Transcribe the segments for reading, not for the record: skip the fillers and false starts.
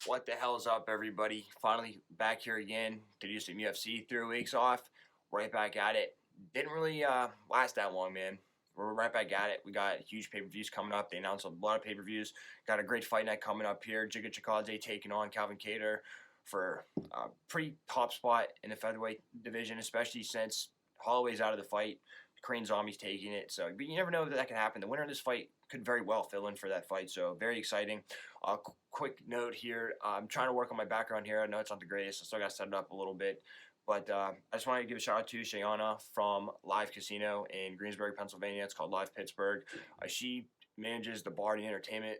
What the hell's up, everybody? Finally back here again to do some UFC. 3 weeks off, right back at it. Didn't really last that long, man. We're right back at it. We got huge pay-per-views coming up. They announced a lot of pay-per-views. Got a great fight night coming up here. Giga Chikadze taking on Keator for a pretty top spot in the featherweight division, especially since Holloway's out of the fight. Korean Zombie's taking it. So, but you never know that can happen. The winner of this fight could very well fill in for that fight. So, very exciting. Quick note here. I'm trying to work on my background here. I know it's not the greatest. I still got to set it up a little bit. But I just wanted to give a shout out to Shayana from Live Casino in Greensburg, Pennsylvania. It's called Live Pittsburgh. She manages the bar and the entertainment,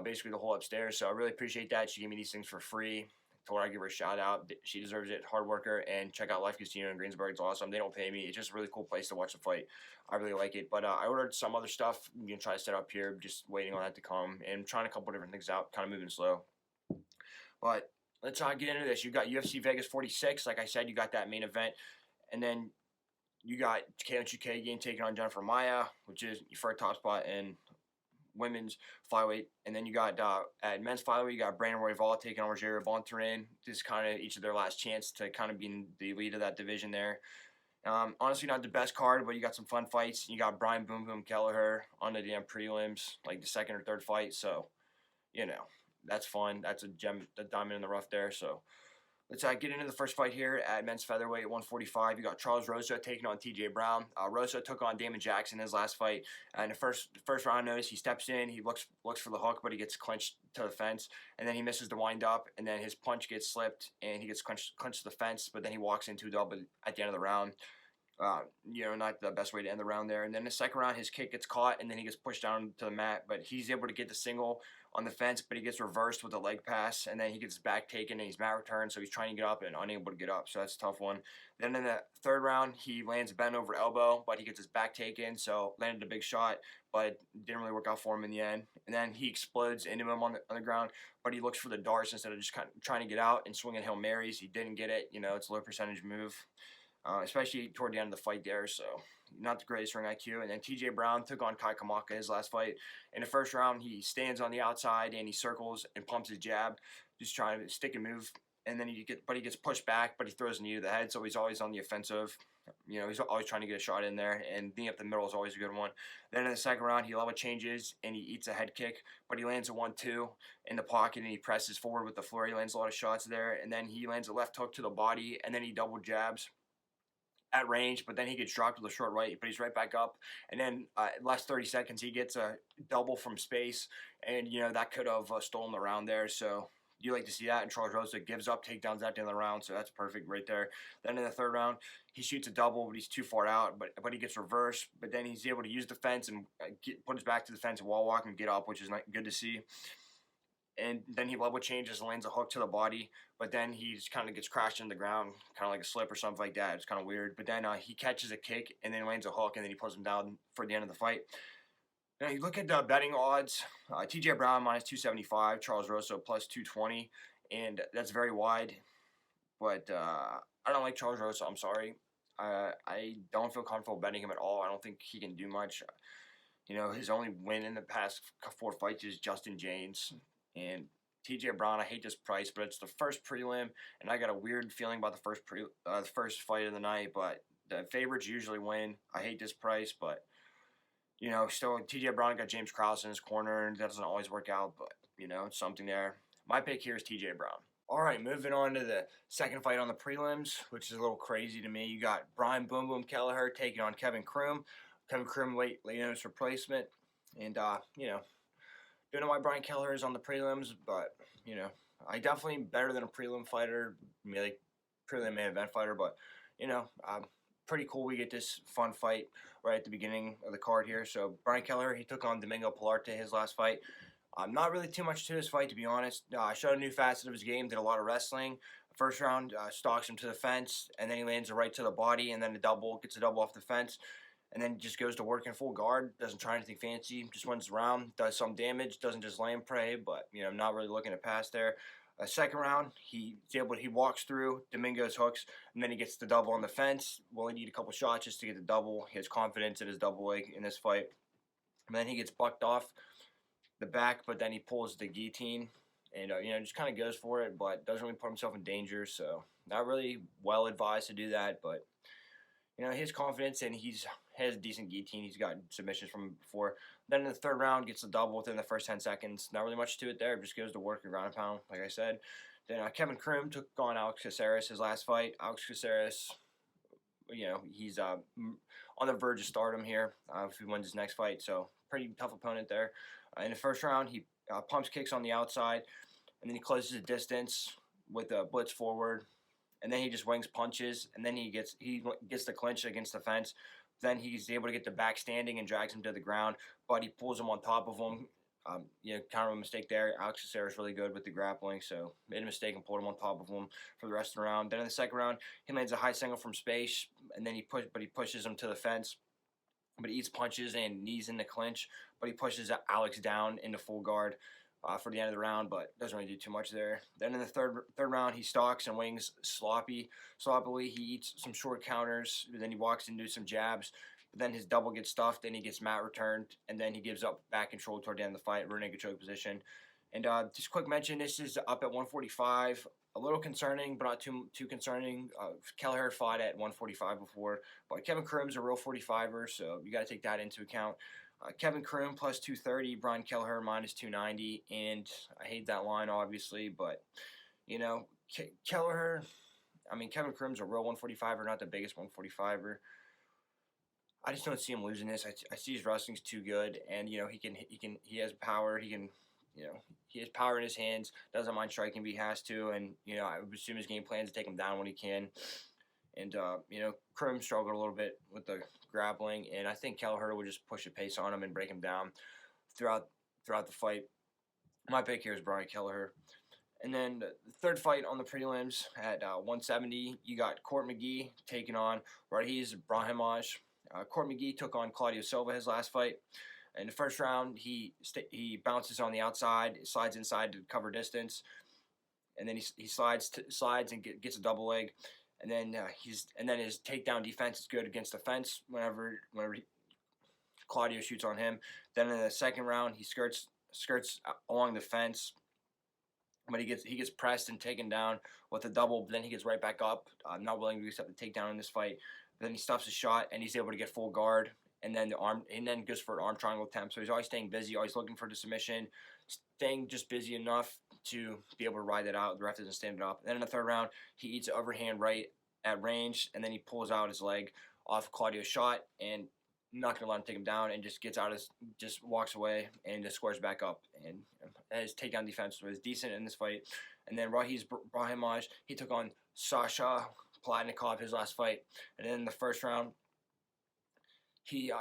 basically the whole upstairs. So I really appreciate that. She gave me these things for free. Told her I'd give her a shout out. She deserves it. Hard worker. And check out Live Casino in Greensburg. It's awesome. They don't pay me. It's just a really cool place to watch the fight. I really like it. But I ordered some other stuff. I'm going to try to set up here. Just waiting on that to come. And trying a couple different things out. Kind of moving slow. But let's get into this. You got UFC Vegas 46. Like I said, you got that main event. And then you got Kaylin Chukagian taking on Jennifer Maia, which is for a top spot in women's flyweight. And then you got at men's flyweight, you got Brandon Royval taking on Rogerio Bontorin. This is kind of each of their last chance to kind of be in the lead of that division there. Honestly, not the best card, but you got some fun fights. You got Brian Boom Boom Kelleher on the damn prelims, like the second or third fight. So, you know, that's fun. That's a diamond in the rough there. So let's get into the first fight here at men's featherweight at 145. You got Charles Rosa taking on TJ Brown. Rosa took on Damon Jackson in his last fight. In the first round, notice he steps in, he looks for the hook, but he gets clinched to the fence, and then he misses the wind up, and then his punch gets slipped, and he gets clinched to the fence, but then he walks into a double at the end of the round. Not the best way to end the round there. And then the second round, his kick gets caught, and then he gets pushed down to the mat, but he's able to get the single on the fence, but he gets reversed with a leg pass, and then he gets his back taken, and he's mat returned, so he's trying to get up and unable to get up, so that's a tough one. Then in the third round, he lands a bend over elbow, but he gets his back taken, so landed a big shot, but didn't really work out for him in the end. And then he explodes into him on the ground, but he looks for the darts instead of just kind of trying to get out and swinging Hail Marys. He didn't get it. It's a low percentage move. Especially toward the end of the fight there, so not the greatest ring IQ. And then TJ Brown took on Kai Kamaka his last fight. In the first round, he stands on the outside and he circles and pumps his jab, just trying to stick and move. And then he gets pushed back, but he throws a knee to the head, so he's always on the offensive. He's always trying to get a shot in there, and being up the middle is always a good one. Then in the second round, he level changes, and he eats a head kick, but he lands a 1-2 in the pocket, and he presses forward with the floor. He lands a lot of shots there, and then he lands a left hook to the body, and then he double jabs at range, but then he gets dropped with a short right, but he's right back up. And then last 30 seconds, he gets a double from space, and that could have stolen the round there. So you like to see that. And Charles Rosa gives up takedowns at the end of the round, so that's perfect right there. Then in the third round, he shoots a double, but he's too far out, but he gets reversed. But then he's able to use the fence and put his back to the fence and wall walk and get up, which is good to see. And then he level changes and lands a hook to the body, but then he just kind of gets crashed into the ground, kind of like a slip or something like that. It's kind of weird. But then he catches a kick and then lands a hook, and then he pulls him down for the end of the fight. Now you look at the betting odds. TJ Brown minus 275, Charles Rosa plus 220, and that's very wide. But I don't like Charles Rosa. I'm sorry. I don't feel comfortable betting him at all. I don't think he can do much. His only win in the past 4 fights is Justin James. And TJ Brown, I hate this price, but it's the first prelim, and I got a weird feeling about the first fight of the night. But the favorites usually win. I hate this price, but still TJ Brown got James Krause in his corner, and that doesn't always work out. But it's something there. My pick here is TJ Brown. All right, moving on to the second fight on the prelims, which is a little crazy to me. You got Brian Boom Boom Kelleher taking on Kevin Croom. Kevin Croom late notice replacement, and don't know why Brian Keller is on the prelims, but, I definitely better than a prelim fighter, maybe like prelim main event fighter, but, pretty cool we get this fun fight right at the beginning of the card here. So, Brian Keller, he took on Domingo Pilarte his last fight. Not really too much to this fight, to be honest. Showed a new facet of his game, did a lot of wrestling. First round, stalks him to the fence, and then he lands a right to the body, and then gets a double off the fence. And then just goes to work in full guard, doesn't try anything fancy, just wins the round, does some damage, doesn't just lay and pray, but, not really looking to pass there. Second round, he walks through Domingo's hooks, and then he gets the double on the fence. Well, he need a couple shots just to get the double. He has confidence in his double leg in this fight. And then he gets bucked off the back, but then he pulls the guillotine, and just kind of goes for it, but doesn't really put himself in danger. So not really well advised to do that, but his confidence, and has a decent guillotine. He's got submissions from before. Then in the third round, gets the double within the first 10 seconds. Not really much to it there. Just goes to work and ground and pound, like I said. Then Kevin Krum took on Alex Caceres his last fight. Alex Caceres, he's on the verge of stardom here if he wins his next fight. So pretty tough opponent there. In the first round, he pumps kicks on the outside, and then he closes the distance with a blitz forward. And then he just wings punches, and then he gets the clinch against the fence. Then he's able to get the back standing and drags him to the ground, but he pulls him on top of him. Kind of a mistake there. Alex Caceres is really good with the grappling, so made a mistake and pulled him on top of him for the rest of the round. Then in the second round, he lands a high single from space, and then he pushes him to the fence. But he eats punches and knees in the clinch, but he pushes Alex down into full guard for the end of the round, but doesn't really do too much there. Then in the third round, he stalks and wings sloppily. He eats some short counters, then he walks into some jabs. But then his double gets stuffed, and he gets mat returned, and then he gives up back control toward the end of the fight, rear naked choke position. And just quick mention, this is up at 145. A little concerning, but not too concerning. Keller fought at 145 before, but Kevin Krum's a real 45er, so you got to take that into account. Kevin Krum plus 230, Brian Keller minus 290, and I hate that line, obviously, but, Keller, Kevin Krum's a real 145er, not the biggest 145er. I just don't see him losing this. I see his wrestling's too good, and, he has power, he has power in his hands, doesn't mind striking if he has to, and, I would assume his game plan is to take him down when he can. And, Krum struggled a little bit with the grappling, and I think Keller would just push a pace on him and break him down throughout the fight. My pick here is Brian Keller. And then the third fight on the prelims at 170, you got Court McGee taking on Rahiz Brahimaj. Court McGee took on Claudio Silva his last fight. In the first round, he bounces on the outside, slides inside to cover distance, and then he slides and gets a double leg. And then his takedown defense is good against the fence whenever Claudio shoots on him. Then in the second round, he skirts along the fence, but he gets pressed and taken down with a double. But then he gets right back up, not willing to accept the takedown in this fight. Then he stops his shot, and he's able to get full guard. And then goes for an arm triangle attempt. So he's always staying busy, always looking for the submission, staying just busy enough to be able to ride that out. The ref doesn't stand it up. And then in the third round, he eats an overhand right at range, and then he pulls out his leg off Claudio's shot, and not going to let him take him down, and just walks away and just squares back up. And his takedown defense was decent in this fight. And then Rahiz Brahimaj, he took on Sasha Platnikov his last fight. And then in the first round, he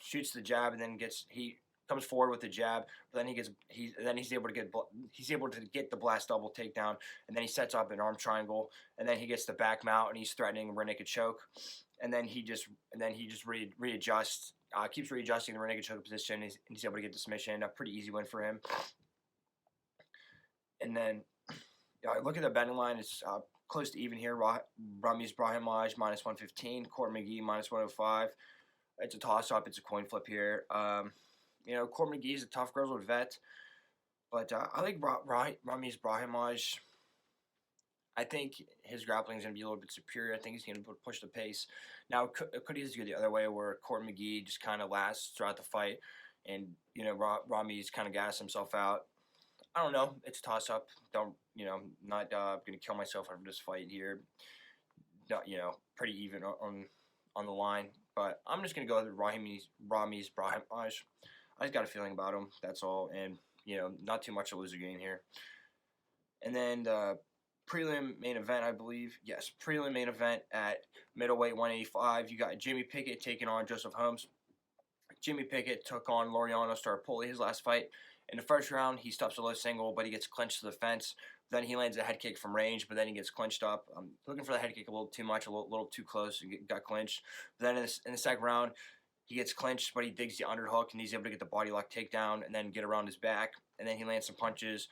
shoots the jab, and then he comes forward with the jab. But then he's able to get the blast double takedown, and then he sets up an arm triangle, and then he gets the back mount, and he's threatening a rear naked choke, and then he just readjusts, keeps readjusting the rear naked choke position, and he's able to get the submission. A pretty easy win for him. And then look at the betting line; it's close to even here. Ramiz Brahimaj minus 115, Court McGee minus 105. It's a toss-up. It's a coin flip here. Court McGee is a tough grizzled vet, but I like Ramiz Brahimaj. I think his grappling is going to be a little bit superior. I think he's going to push the pace. Now, could he just go the other way, where Court McGee just kind of lasts throughout the fight, and Ramiz kind of gas himself out? I don't know. It's a toss-up. Not going to kill myself over this fight here. Pretty even on the line. But I'm just going to go with Ramiz Brahimaj. I just got a feeling about him. That's all. And, not too much to lose a game here. And then the prelim main event, I believe. Yes, prelim main event at middleweight 185. You got Jimmy Pickett taking on Joseph Holmes. Jimmy Pickett took on Laureano Starapoli his last fight. In the first round, he stops a low single, but he gets clinched to the fence. Then he lands a head kick from range, but then he gets clinched up. I'm looking for the head kick a little too much, a little too close, and got clinched. But then in the second round, he gets clinched, but he digs the underhook, and he's able to get the body lock takedown and then get around his back. And then he lands some punches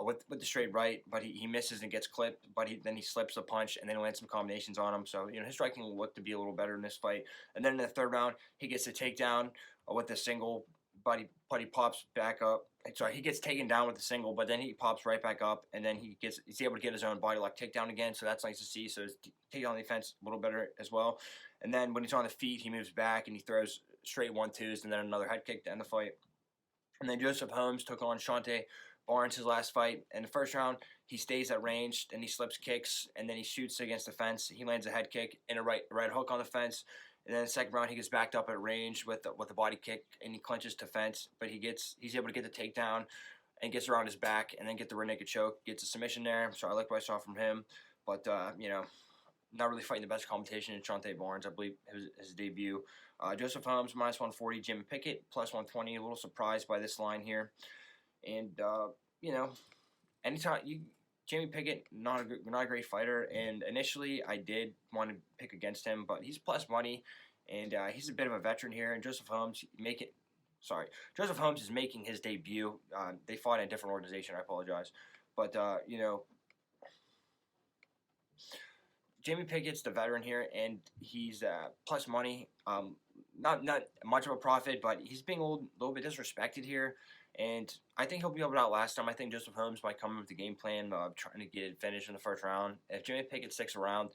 with the straight right, but he misses and gets clipped, but then he slips the punch, and then he lands some combinations on him. So, his striking will look to be a little better in this fight. And then in the third round, he gets a takedown with a single, but he pops back up. Sorry, he gets taken down with the single, but then he pops right back up, and then he's able to get his own body lock takedown again. So that's nice to see. So his takedown defense a little better as well. And then when he's on the feet, he moves back and he throws straight 1-2s, and then another head kick to end the fight. And then Joseph Holmes took on Shante Barnes his last fight. In the first round, he stays at range and he slips kicks, and then he shoots against the fence. He lands a head kick and a right hook on the fence. And then the second round, he gets backed up at range with a body kick, and he clinches to fence. But he's able to get the takedown and gets around his back, and then get the rear naked choke, gets a submission there. So I like what I saw from him. But not really fighting the best competition in Shante Barnes. I believe his debut. Joseph Holmes minus 140, Jimmy Pickett plus 120. A little surprised by this line here, and anytime Jamie Pickett, not a great fighter, and initially I did want to pick against him, but he's plus money, and he's a bit of a veteran here. And Joseph Holmes is making his debut. They fought in a different organization. I apologize, but Jamie Pickett's the veteran here, and he's plus money. Not much of a profit, but he's being a little bit disrespected here. And I think he'll be able to outlast him. I think Joseph Holmes might come in with the game plan of trying to get it finished in the first round. If Jamie Pickett sticks around,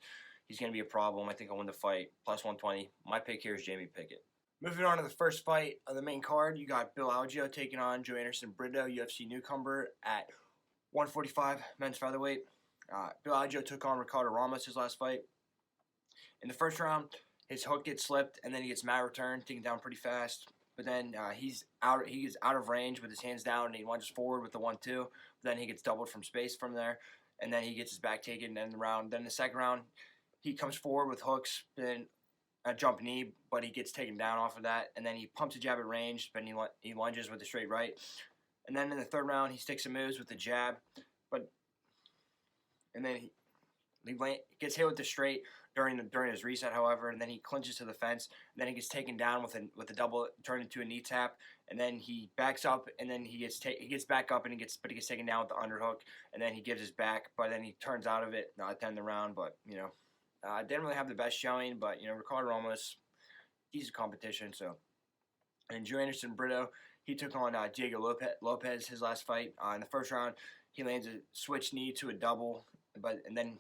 he's going to be a problem. I think I'll win the fight. Plus 120. My pick here is Jamie Pickett. Moving on to the first fight of the main card, you got Bill Algeo taking on Joe Anderson Brito, UFC newcomer at 145 men's featherweight. Bill Algeo took on Ricardo Ramos his last fight. In the first round, his hook gets slipped, and then he gets mat return, taken down pretty fast. But then he gets out of range with his hands down, and he lunges forward with the 1-2. Then he gets doubled from space from there, and then he gets his back taken and end the round. Then in the second round, he comes forward with hooks, then a jump knee, but he gets taken down off of that. And then he pumps a jab at range, but he lunges with a straight right. And then in the third round, he sticks some moves with the jab, and then he gets hit with the straight during his reset, however, and then he clinches to the fence. And then he gets taken down with a double turned into a knee tap, and then he backs up, and then he gets back up, and he gets taken down with the underhook, and then he gives his back, but then he turns out of it to end the round. But didn't really have the best showing, but Ricardo Ramos, he's a competition. So, and Joe Anderson Brito, he took on Diego Lopez his last fight. In the first round, he lands a switch knee to a double. And then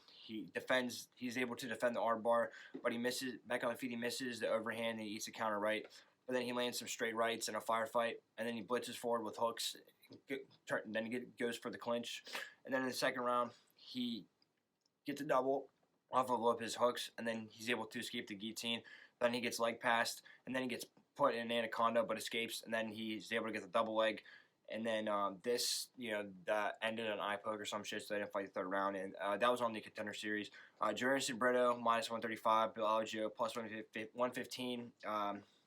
he's able to defend the armbar, but he misses, back on the feet, he misses the overhand, and he eats a counter right. But then he lands some straight rights in a firefight, and then he blitzes forward with hooks, and then he goes for the clinch. And then in the second round, he gets a double off of Lopez's hooks, and then he's able to escape the guillotine. Then he gets leg passed, and then he gets put in an anaconda, but escapes, and then he's able to get the double leg. And then this, ended an eye poke or some shit, so they didn't fight the third round. And that was on the Contender Series. Joe Anderson Brito, minus 135. Bill Algeo, plus 115.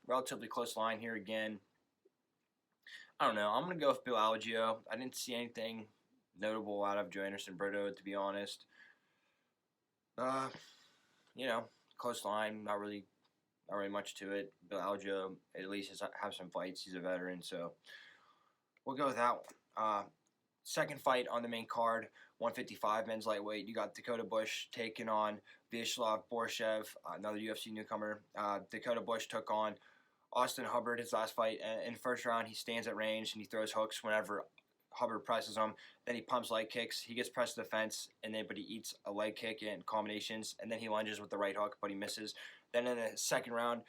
Relatively close line here again. I don't know. I'm going to go with Bill Algeo. I didn't see anything notable out of Joe Anderson Brito, to be honest. Close line. Not really much to it. Bill Algeo, at least, has some fights. He's a veteran, so we'll go with that one. Second fight on the main card, 155 men's lightweight. You got Dakota Bush taking on Vyacheslav Borschev, another UFC newcomer. Dakota Bush took on Austin Hubbard his last fight. In the first round, he stands at range and he throws hooks whenever Hubbard presses him. Then he pumps leg kicks. He gets pressed to the fence, but he eats a leg kick in combinations. And then he lunges with the right hook, but he misses. Then in the second round,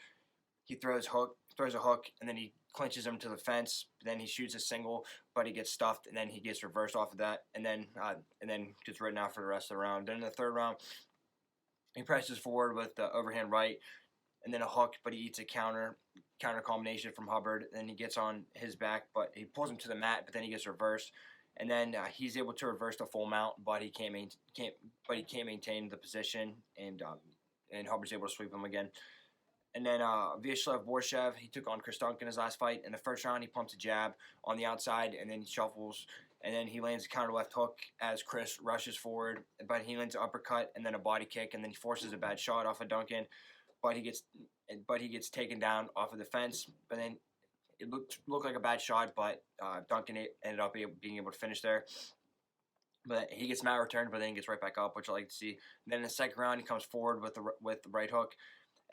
he throws a hook, and then he clinches him to the fence. Then he shoots a single, but he gets stuffed, and then he gets reversed off of that, and then gets written out for the rest of the round. Then in the third round, he presses forward with the overhand right, and then a hook, but he eats a counter combination from Hubbard. Then he gets on his back, but he pulls him to the mat, but then he gets reversed, and then he's able to reverse the full mount, but he can't maintain the position, and Hubbard's able to sweep him again. And then Vyacheslav Borschev, he took on Chris Duncan his last fight. In the first round, he pumps a jab on the outside, and then he shuffles, and then he lands a counter left hook as Chris rushes forward. But he lands an uppercut and then a body kick, and then he forces a bad shot off of Duncan, but he gets taken down off of the fence. But then it looked like a bad shot, but Duncan ended up being able to finish there. But he gets mat returned, but then he gets right back up, which I like to see. And then in the second round, he comes forward with the right hook.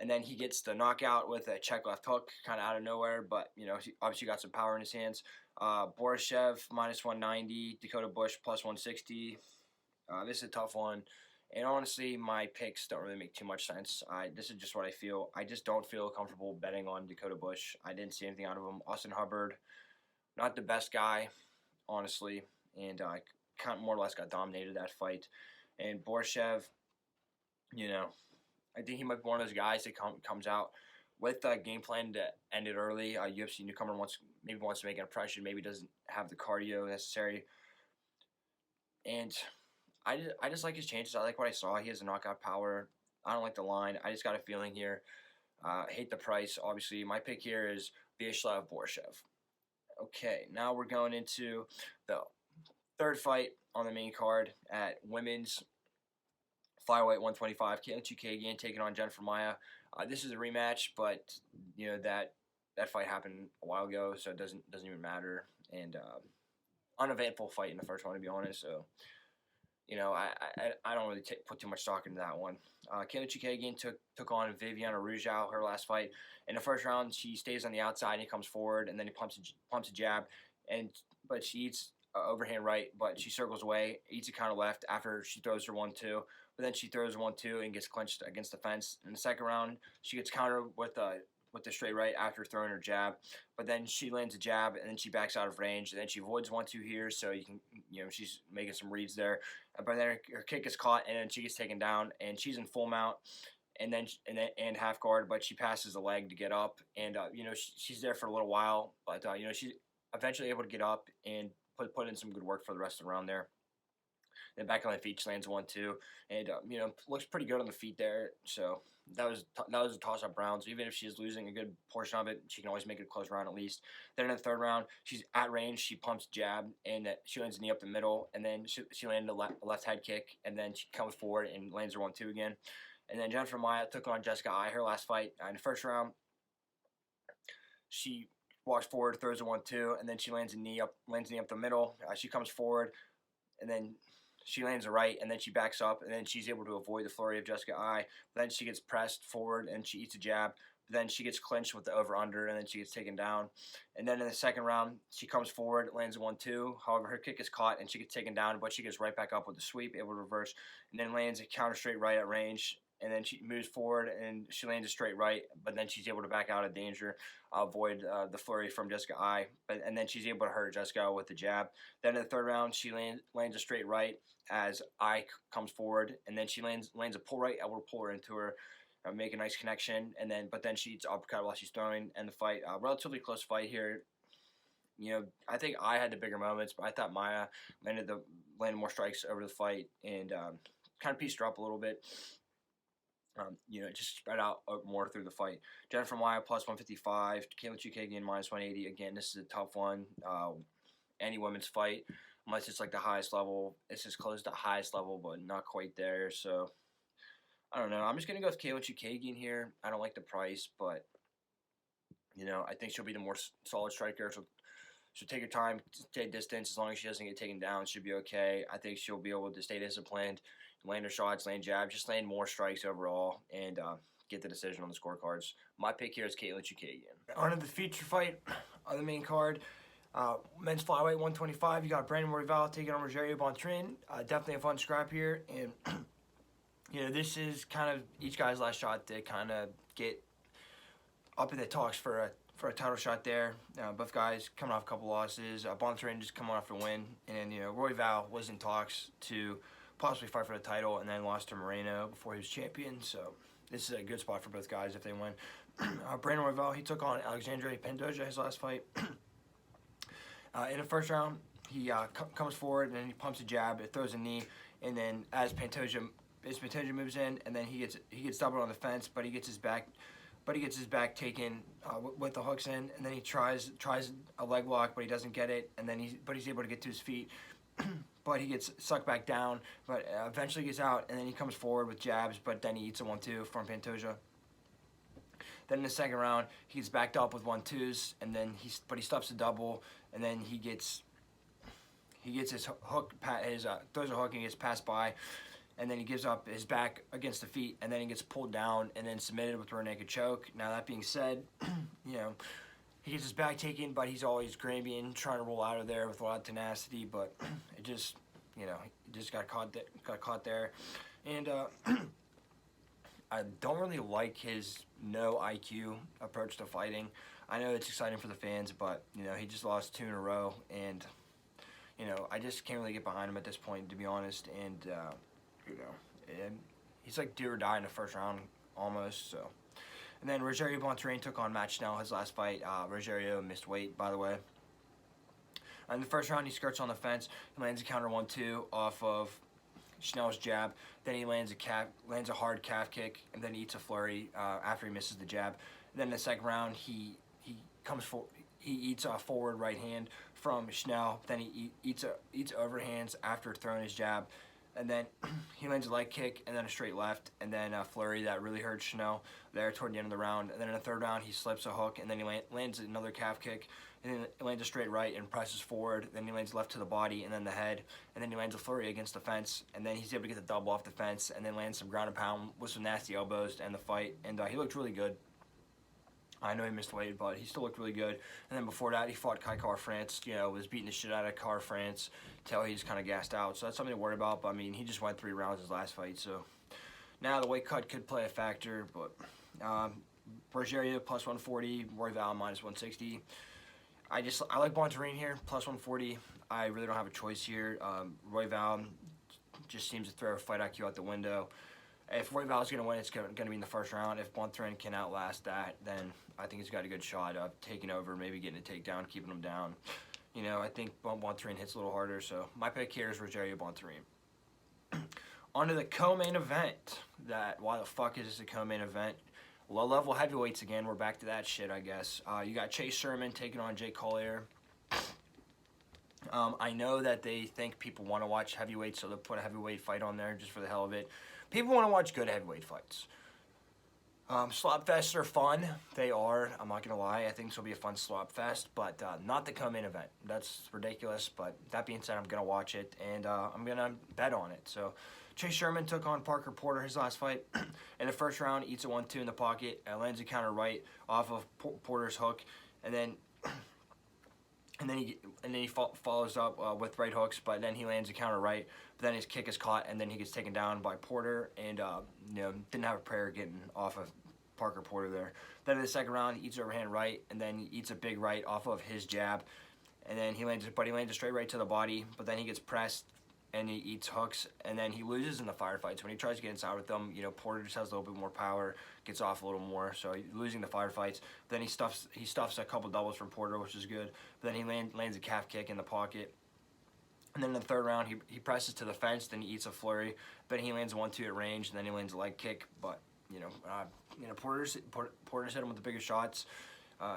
And then he gets the knockout with a check left hook, kind of out of nowhere, but he obviously got some power in his hands. Borschev minus 190, Dakota Bush plus 160. This is a tough one. And honestly, my picks don't really make too much sense. This is just what I feel. I just don't feel comfortable betting on Dakota Bush. I didn't see anything out of him. Austin Hubbard, not the best guy, honestly. And I kind of more or less got dominated that fight. And Borschev, I think he might be one of those guys that comes out with a game plan to end it early. UFC newcomer wants to make an impression, maybe doesn't have the cardio necessary. And I just like his chances. I like what I saw. He has a knockout power. I don't like the line. I just got a feeling here. Hate the price, obviously. My pick here is Vyacheslav Borschev. Okay, now we're going into the third fight on the main card at women's flyweight 125. Keator Chukagian taking on Jennifer Maia. This is a rematch, but that fight happened a while ago, so it doesn't even matter. And uneventful fight in the first one, to be honest. So I don't really put too much stock into that one. Keator Chukagian took on Viviana Rujao, her last fight. In the first round, she stays on the outside and he comes forward, and then he pumps a jab, but she eats overhand right, but she circles away, eats a counter left after she throws her 1-2. But then she throws 1-2 and gets clinched against the fence. In the second round, she gets countered with the straight right after throwing her jab. But then she lands a jab, and then she backs out of range. And then she avoids 1-2 here, so she's making some reads there. But then her kick is caught, and then she gets taken down, and she's in full mount and half guard, but she passes the leg to get up. And she's there for a little while, but she's eventually able to get up and put in some good work for the rest of the round there. Then back on the feet, she lands 1-2, and looks pretty good on the feet there. So that was a toss-up round. So even if she's losing a good portion of it, she can always make it a close round at least. Then in the third round, she's at range. She pumps jab, and she lands a knee up the middle, and then she landed a left head kick, and then she comes forward and lands her 1-2 again. And then Jennifer Maia took on Jessica Ai, her last fight. In the first round, she walks forward, throws a 1-2, and then she lands a knee up the middle. She comes forward, and then she lands a right, and then she backs up, and then she's able to avoid the flurry of Jessica Ai. Then she gets pressed forward, and she eats a jab. Then she gets clinched with the over-under, and then she gets taken down. And then in the second round, she comes forward, lands a 1-2. However, her kick is caught, and she gets taken down, but she gets right back up with the sweep, able to reverse, and then lands a counter straight right at range. And then she moves forward, and she lands a straight right, but then she's able to back out of danger, avoid the flurry from Jessica Ai. And then she's able to hurt Jessica with the jab. Then in the third round, she lands a straight right as Ai comes forward, and then she lands a pull right, able to pull her into her, make a nice connection, but then she eats uppercut while she's throwing, and the fight, relatively close fight here. I think Ai had the bigger moments, but I thought Maia landed more strikes over the fight and kind of pieced her up a little bit. Just spread out more through the fight. Jennifer Maia plus 155, Keator Chukagian minus 180. Again, this is a tough one. Any women's fight, unless it's like the highest level. It's as close to the highest level, but not quite there. So, I don't know. I'm just going to go with Keator Chukagian here. I don't like the price, but, I think she'll be the more solid striker. She'll take her time, stay distance. As long as she doesn't get taken down, she'll be okay. I think she'll be able to stay disciplined, land her shots, land jabs, just land more strikes overall, and get the decision on the scorecards. My pick here is Keator Chukagian. On to the feature fight on the main card. Men's flyweight 125, you got Brandon Royval taking on Rogerio Bontorin. Definitely a fun scrap here, and this is kind of each guy's last shot to kind of get up in the talks for a title shot there. Both guys coming off a couple losses. Bontorin just coming off a win, and Royval was in talks to possibly fight for the title, and then lost to Moreno before he was champion. So this is a good spot for both guys if they win. Brandon Royval, he took on Alexandre Pantoja his last fight. In the first round, he comes forward, and then he pumps a jab, it throws a knee, and then as Pantoja moves in, and then he gets doubled on the fence, but he gets his back taken with the hooks in, and then he tries a leg lock, but he doesn't get it, and then he's able to get to his feet. But he gets sucked back down, but eventually gets out, and then he comes forward with jabs, but then he eats a 1-2 from Pantoja. Then in the second round, he gets backed up with 1-2s, and then he stops the double, and then he gets his hook, throws a hook and gets passed by, and then he gives up his back against the feet, and then he gets pulled down and then submitted with a rear naked choke. Now that being said, you know, he gets his back taken, but he's always Grambian, trying to roll out of there with a lot of tenacity, but it just, you know, he just got caught there. And I don't really like his no IQ approach to fighting. I know it's exciting for the fans, but, you know, he just lost 2 in a row, and, you know, I just can't really get behind him at this point, to be honest. And, you know, and he's like do or die in the first round almost, so. And then Rogerio Bontorin took on Matt Schnell his last fight. Rogerio missed weight, by the way. In the first round, he skirts on the fence. He lands a counter 1-2 off of Schnell's jab. Then he lands a hard calf kick, and then he eats a flurry after he misses the jab. And then in the second round, he eats a forward right hand from Schnell. Then he eats overhands after throwing his jab. And then he lands a leg kick and then a straight left, and then a flurry that really hurts Schnell there toward the end of the round. And then in the third round, he slips a hook, and then he lands another calf kick, and then he lands a straight right and presses forward. Then he lands left to the body and then the head, and then he lands a flurry against the fence, and then he's able to get the double off the fence, and then lands some ground and pound with some nasty elbows to end the fight. And he looked really good. I know he missed weight, but he still looked really good. And then before that, he fought Car France, you know, was beating the shit out of Car France until he just kind of gassed out. So that's something to worry about. But, I mean, he just went 3 rounds his last fight. So now the weight cut could play a factor. But Borschev plus 140, Royval minus 160. I like Bontorin here, plus 140. I really don't have a choice here. Royval just seems to throw a fight IQ out the window. If Royval is going to win, it's going to be in the first round. If Bontorin can outlast that, then I think he's got a good shot of taking over, maybe getting a takedown, keeping him down. You know, I think Bontorin hits a little harder, so my pick here is Rogerio Bontorin. On to the co-main event. Why the fuck is this a co-main event? Low-level heavyweights again. We're back to that shit, I guess. You got Chase Sherman taking on Jake Collier. I know that they think people want to watch heavyweights, so they'll put a heavyweight fight on there just for the hell of it. People want to watch good heavyweight fights. Slop fests are fun. They are. I'm not going to lie. I think this will be a fun slop fest, but not the co-main event. That's ridiculous, but that being said, I'm going to watch it, and I'm going to bet on it. So Chase Sherman took on Parker Porter his last fight. In the first round, eats a 1-2 in the pocket, lands a counter right off of Porter's hook, and then he follows up with right hooks, but then he lands a counter right. But then his kick is caught, and then he gets taken down by Porter, and you know, didn't have a prayer getting off of Parker Porter there. Then in the second round, he eats overhand right, and then he eats a big right off of his jab, and then he lands a straight right to the body. But then he gets pressed, and he eats hooks, and then he loses in the firefights. When he tries to get inside with them, you know, Porter just has a little bit more power, gets off a little more, so he's losing the firefights. Then he stuffs a couple doubles from Porter, which is good. But then he lands a calf kick in the pocket. And then in the third round, he presses to the fence, then he eats a flurry. Then he lands a 1-2 at range, and then he lands a leg kick. But Porter's hit him with the bigger shots.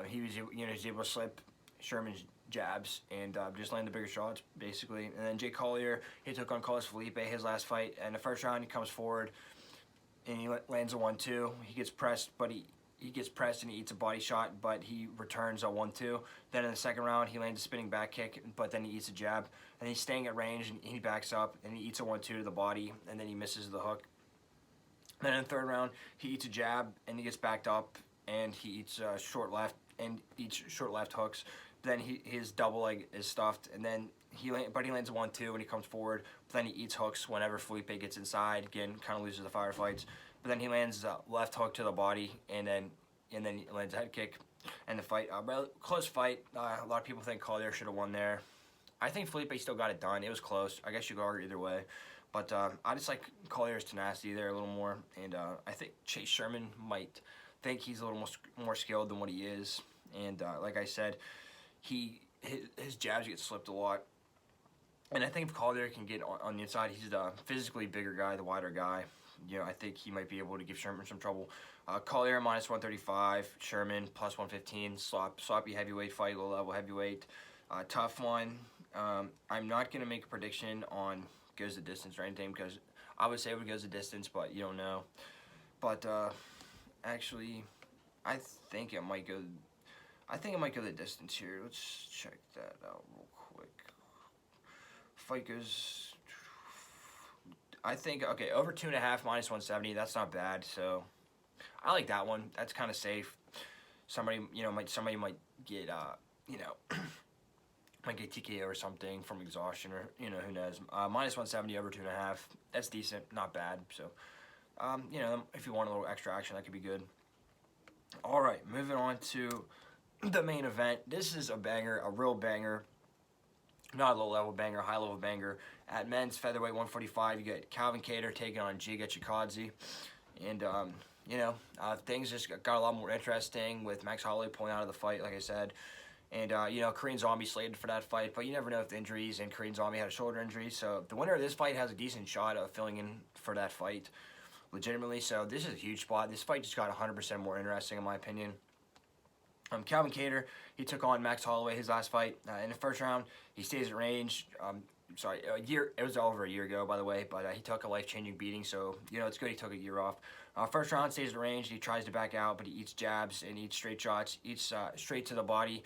He was able to slip Sherman's jabs and just land the bigger shots, basically. And then Jake Collier, he took on Carlos Felipe his last fight. And the first round, he comes forward, and he lands a 1-2. He gets pressed, but he gets pressed and he eats a body shot, but he returns a 1-2. Then in the second round, he lands a spinning back kick, but then he eats a jab. And he's staying at range, and he backs up, and he eats a 1-2 to the body, and then he misses the hook. Then in the third round, he eats a jab, and he gets backed up, and he eats short left hooks. Then his double leg is stuffed, and then he lands a 1-2 when he comes forward. But then he eats hooks whenever Felipe gets inside. Again, kind of loses the firefights. But then he lands a left hook to the body, and then he lands a head kick. And the fight, close fight. A lot of people think Collier should have won there. I think Felipe still got it done. It was close. I guess you could argue either way. But I just like Collier's tenacity there a little more. And I think Chase Sherman might think he's a little more skilled than what he is. And like I said, his jabs get slipped a lot. And I think if Collier can get on the inside, he's the physically bigger guy, the wider guy. You know, I think he might be able to give Sherman some trouble. Collier minus 135, Sherman plus 115. Sloppy heavyweight fight, low-level heavyweight. Tough one. I'm not going to make a prediction on goes the distance or anything, because I would say it goes the distance, but you don't know. But actually, I think it might go the distance here. Let's check that out real quick. Fight goes. I think, okay, over 2.5, minus 170, that's not bad. So I like that one. That's kind of safe. Somebody, somebody might get, might get TKO or something from exhaustion, or, who knows. Minus 170 over 2.5, that's decent, not bad. So, if you want a little extra action, that could be good. All right, moving on to the main event. This is a banger, a real banger. Not a low-level banger, high-level banger. At men's featherweight 145, you get Calvin Keator taking on Giga Chikadze. And, things just got a lot more interesting with Max Holloway pulling out of the fight, like I said. And, Korean Zombie slated for that fight, but you never know with injuries, and Korean Zombie had a shoulder injury. So the winner of this fight has a decent shot of filling in for that fight, legitimately. So this is a huge spot. This fight just got 100% more interesting, in my opinion. Calvin Keator, he took on Max Holloway his last fight. In the first round, he stays at range. It was over a year ago, by the way, but he took a life-changing beating, so, it's good he took a year off. First round, stays at range. He tries to back out, but he eats jabs and eats straight shots, eats straight to the body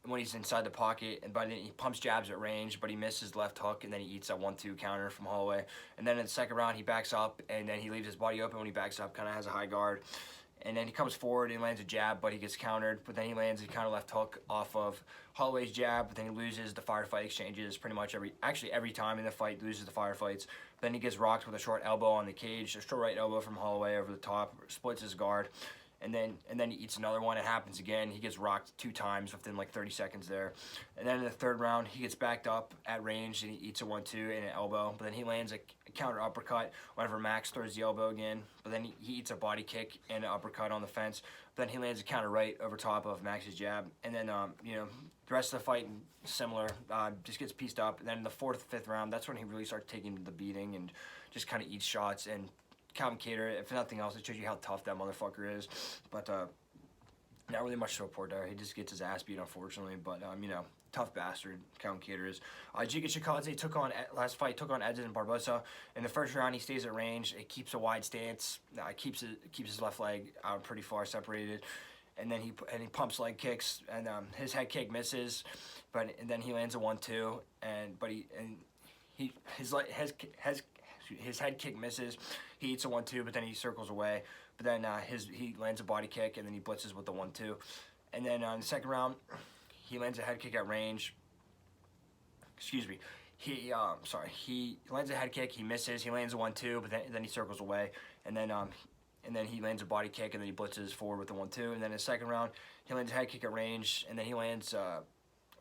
when he's inside the pocket, but then he pumps jabs at range, but he misses left hook, and then he eats a 1-2 counter from Holloway. And then in the second round, he backs up, and then he leaves his body open when he backs up, kind of has a high guard. And then he comes forward and lands a jab, but he gets countered. But then he lands a counter left hook off of Holloway's jab, but then he loses the firefight exchanges pretty much every time in the fight, loses the firefights. Then he gets rocked with a short elbow on the cage, a short right elbow from Holloway over the top, splits his guard. And then he eats another one. It happens again. He gets rocked 2 times within like 30 seconds there. And then in the third round, he gets backed up at range and he eats a 1-2 and an elbow. But then he lands a counter uppercut whenever Max throws the elbow again. But then he eats a body kick and an uppercut on the fence. But then he lands a counter right over top of Max's jab. And then, the rest of the fight, similar, just gets pieced up. And then in the 4th, 5th round, that's when he really starts taking the beating and just kind of eats shots. And Calvin Keator, if nothing else, it shows you how tough that motherfucker is. But not really much to report there. He just gets his ass beat, unfortunately. But, tough bastard, Calvin Keator is. Giga Chikadze last fight took on Edson Barbosa. In the first round, he stays at range. He keeps a wide stance. Keeps his left leg out pretty far separated. And then he pumps leg kicks, and his head kick misses, and then he lands a 1-2, his head kick misses. He eats a 1-2, but then he circles away. But then he lands a body kick, and then he blitzes with the 1-2. And then in the second round, he lands a head kick at range. Excuse me. He lands a head kick. He misses. He lands a 1-2, but then he circles away. And then he lands a body kick, and then he blitzes forward with the 1-2. And then in the second round, he lands a head kick at range, and then he lands a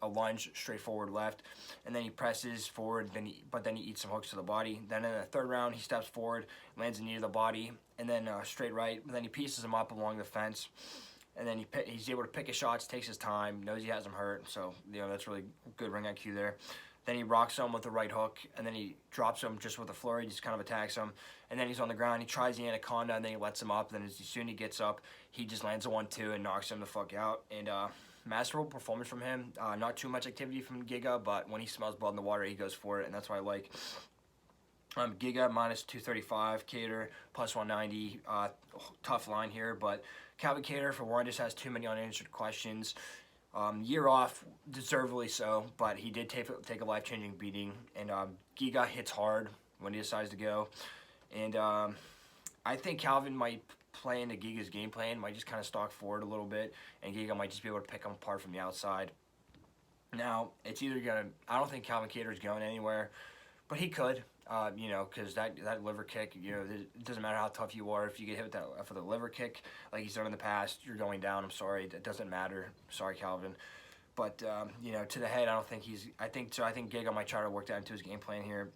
lunge straight forward left, and then he presses forward, but then he eats some hooks to the body. Then in the third round, he steps forward, lands a knee to the body, and then straight right, but then he pieces him up along the fence, and then he's able to pick his shots, takes his time, knows he has him hurt, so that's really good ring IQ there. Then he rocks him with the right hook, and then he drops him just with a flurry, just kind of attacks him. And then he's on the ground. He tries the anaconda, and then he lets him up. And then as soon as he gets up, he just lands a 1-2 and knocks him the fuck out. And masterful performance from him. Not too much activity from Giga, but when he smells blood in the water, he goes for it, and that's what I like. Giga minus 235, Keator plus 190. Tough line here, but Calvin Keator, for one, just has too many unanswered questions. Year off, deservedly so, but he did take a life-changing beating, and Giga hits hard when he decides to go. And I think Calvin might play into Giga's game plan, might just kind of stalk forward a little bit, and Giga might just be able to pick him apart from the outside. Now, it's either I don't think Calvin Keator is going anywhere, but he could. Because that liver kick, it doesn't matter how tough you are. If you get hit with that for the liver kick, like he's done in the past, you're going down. I'm sorry, it doesn't matter. Sorry, Calvin. But to the head, I don't think I think Giga might try to work that into his game plan here.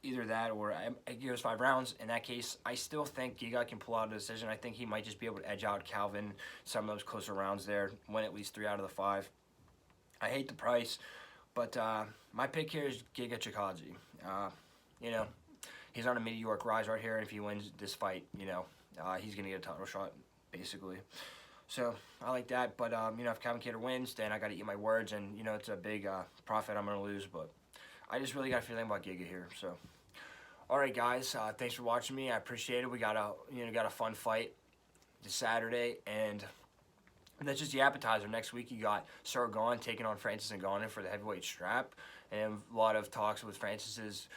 Either that or it goes 5 rounds. In that case, I still think Giga can pull out a decision. I think he might just be able to edge out Calvin some of those closer rounds there, win at least 3 out of the 5. I hate the price, but my pick here is Giga Chikadze. He's on a meteoric rise right here, and if he wins this fight, he's going to get a title shot, basically. So, I like that, but, if Calvin Keator wins, then I got to eat my words, and, it's a big profit I'm going to lose, but I just really got a feeling about Giga here, so. Alright, guys, thanks for watching me. I appreciate it. We got a fun fight this Saturday, and that's just the appetizer. Next week, you got Sargon taking on Francis Ngannou for the heavyweight strap, and a lot of talks with Francis's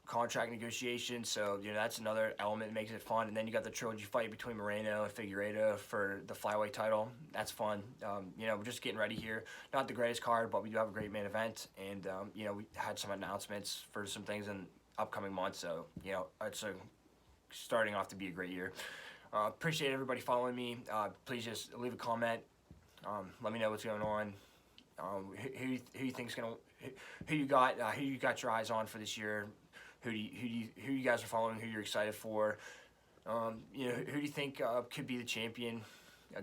contract negotiations, so that's another element that makes it fun. And then you got the trilogy fight between Moreno and Figueiredo for the flyweight title. That's fun. We're just getting ready here. Not the greatest card, but we do have a great main event, and we had some announcements for some things in upcoming months. So it's starting off to be a great year. Appreciate everybody following me. Please just leave a comment. Let me know what's going on. Who you think's gonna who you got your eyes on for this year? Who you guys are following? Who you're excited for? Who do you think could be the champion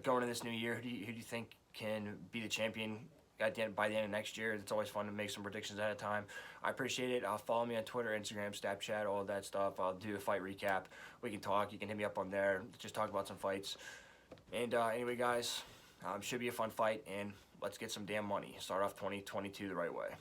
going into this new year? Who do you think can be the champion by the end of next year? It's always fun to make some predictions ahead of time. I appreciate it. Follow me on Twitter, Instagram, Snapchat, all of that stuff. I'll do a fight recap. We can talk. You can hit me up on there. Just talk about some fights. And anyway, guys, should be a fun fight, and let's get some damn money. Start off 2022 the right way.